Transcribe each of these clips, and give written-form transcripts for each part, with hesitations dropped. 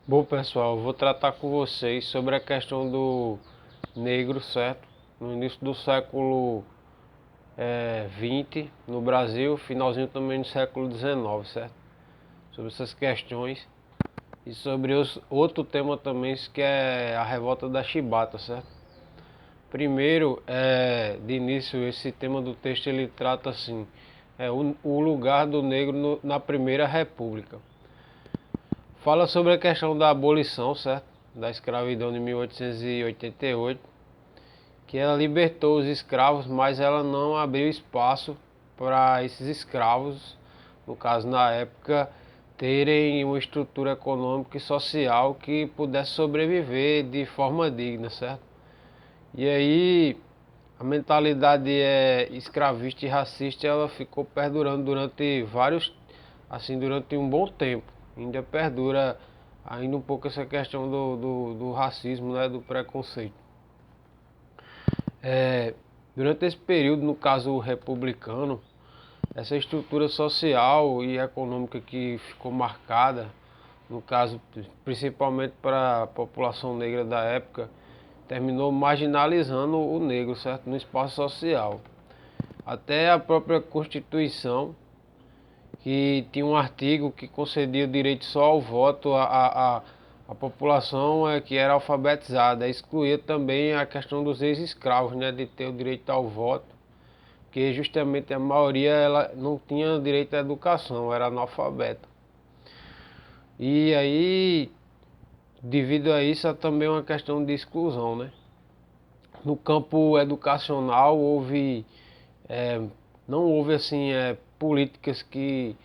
Bom, pessoal, eu vou tratar com vocês sobre a questão do negro, certo? No início do século XX no Brasil, finalzinho também do século XIX, certo? Sobre essas questões e sobre outro tema também, que é a revolta da chibata, certo? Primeiro, de início, esse tema do texto ele trata assim, o lugar do negro na Primeira República. Fala sobre a questão da abolição, certo? Da escravidão de 1888, que ela libertou os escravos, mas ela não abriu espaço para esses escravos, no caso na época, terem uma estrutura econômica e social que pudesse sobreviver de forma digna, certo? E aí a mentalidade escravista e racista ela ficou perdurando durante um bom tempo. Ainda perdura ainda um pouco essa questão do racismo, né, do preconceito. É, Durante esse período, no caso republicano, essa estrutura social e econômica que ficou marcada, no caso principalmente para a população negra da época, terminou marginalizando o negro, certo, no espaço social. Até a própria Constituição, que tinha um artigo que concedia o direito só ao voto à população que era alfabetizada, excluía também a questão dos ex-escravos, né, de ter o direito ao voto, porque justamente a maioria ela não tinha direito à educação, era analfabeta. E aí, devido a isso, há também uma questão de exclusão, né? No campo educacional é, não houve assim políticas que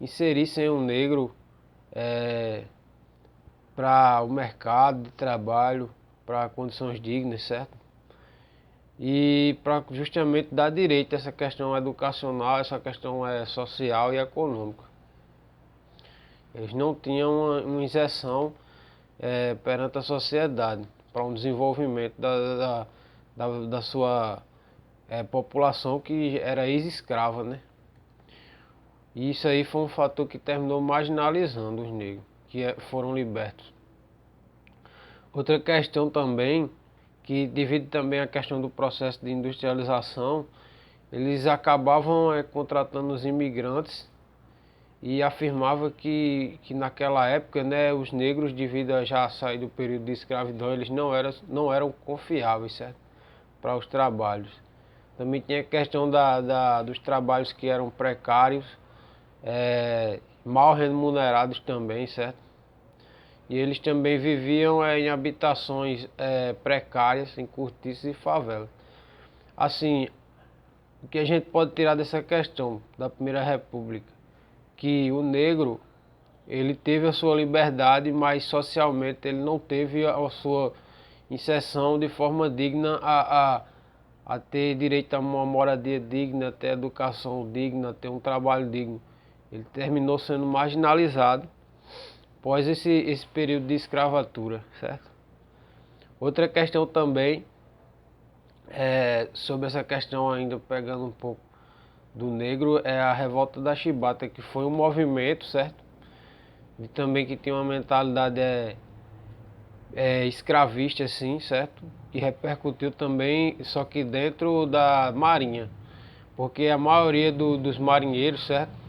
inserissem o negro para o mercado de trabalho, para condições dignas, certo? E para justamente dar direito a essa questão educacional, essa questão social e econômica. Eles não tinham uma inserção perante a sociedade para um desenvolvimento da sua população que era ex-escrava, né? E isso aí foi um fator que terminou marginalizando os negros, que foram libertos. Outra questão também, que devido também à questão do processo de industrialização, eles acabavam contratando os imigrantes e afirmava que naquela época, né, os negros, devido a já sair do período de escravidão, eles não eram confiáveis, certo? Para os trabalhos. Também tinha a questão dos trabalhos que eram precários, mal remunerados também, certo? E eles também viviam em habitações precárias, em cortiços e favelas. Assim, o que a gente pode tirar dessa questão da Primeira República? Que o negro, ele teve a sua liberdade, mas socialmente ele não teve a sua inserção de forma digna a ter direito a uma moradia digna, a ter educação digna, a ter um trabalho digno. Ele terminou sendo marginalizado após esse período de escravatura, certo? Outra questão também, sobre essa questão ainda pegando um pouco do negro, é a revolta da chibata, que foi um movimento, certo? E também que tinha uma mentalidade escravista, assim, certo? Que repercutiu também, só que dentro da marinha. Porque a maioria dos marinheiros, certo?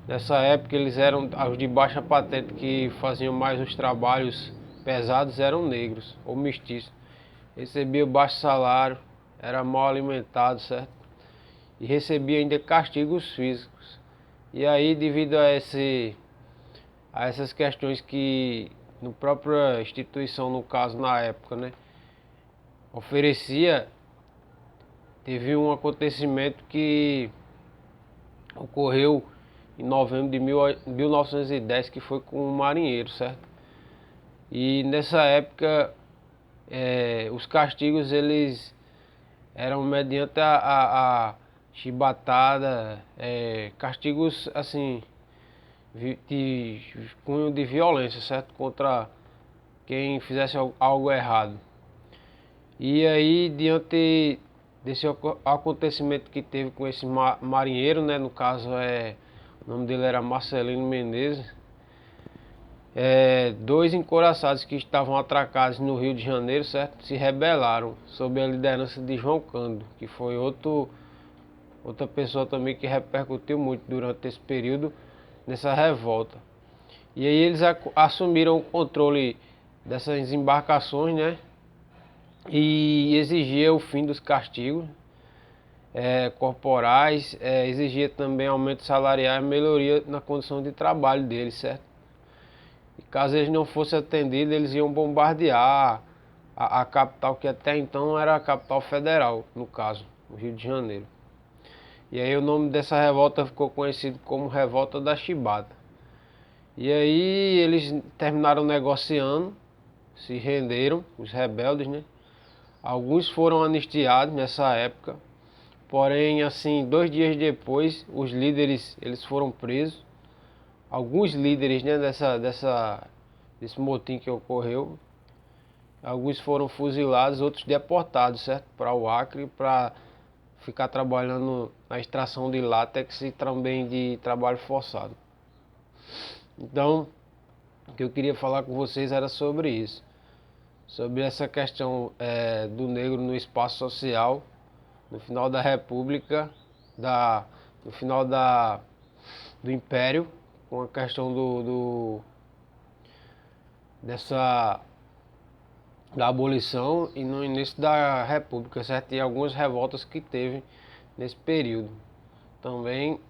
Nessa época eles eram os de baixa patente que faziam mais os trabalhos pesados eram negros ou mestiços. Recebia baixo salário, era mal alimentado, certo? E recebia ainda castigos físicos. E aí devido a essas questões que no própria instituição, no caso na época, né, oferecia, teve um acontecimento que ocorreu em novembro de 1910, que foi com um marinheiro, certo? E nessa época os castigos eles eram mediante a chibatada, castigos assim de cunho de violência, certo? Contra quem fizesse algo errado. E aí, diante desse acontecimento que teve com esse marinheiro, né? No caso, o nome dele era Marcelino Menezes. Dois encouraçados que estavam atracados no Rio de Janeiro, certo? Se rebelaram sob a liderança de João Cândido, que foi outra pessoa também que repercutiu muito durante esse período nessa revolta. E aí eles assumiram o controle dessas embarcações, né? E exigia o fim dos castigos corporais, exigia também aumento salarial e melhoria na condição de trabalho deles, certo? E caso eles não fossem atendidos, eles iam bombardear a capital, que até então era a capital federal, no caso, o Rio de Janeiro. E aí o nome dessa revolta ficou conhecido como Revolta da Chibata. E aí eles terminaram negociando, se renderam, os rebeldes, né? Alguns foram anistiados nessa época, porém, assim, 2 dias depois, os líderes eles foram presos. Alguns líderes, né, desse motim que ocorreu, alguns foram fuzilados, outros deportados, certo? Para o Acre, para ficar trabalhando na extração de látex e também de trabalho forçado. Então, o que eu queria falar com vocês era sobre isso, sobre essa questão do negro no espaço social, no final da República, no final do Império, com a questão da abolição e no início da República, certo? E algumas revoltas que teve nesse período. Também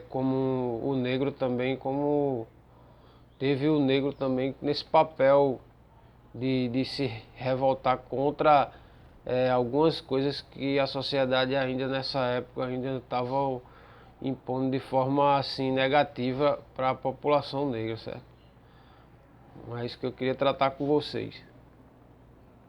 como o negro também, como teve o negro também nesse papel de se revoltar contra algumas coisas que a sociedade ainda nessa época ainda estava impondo de forma assim negativa para a população negra, certo? Mas que eu queria tratar com vocês.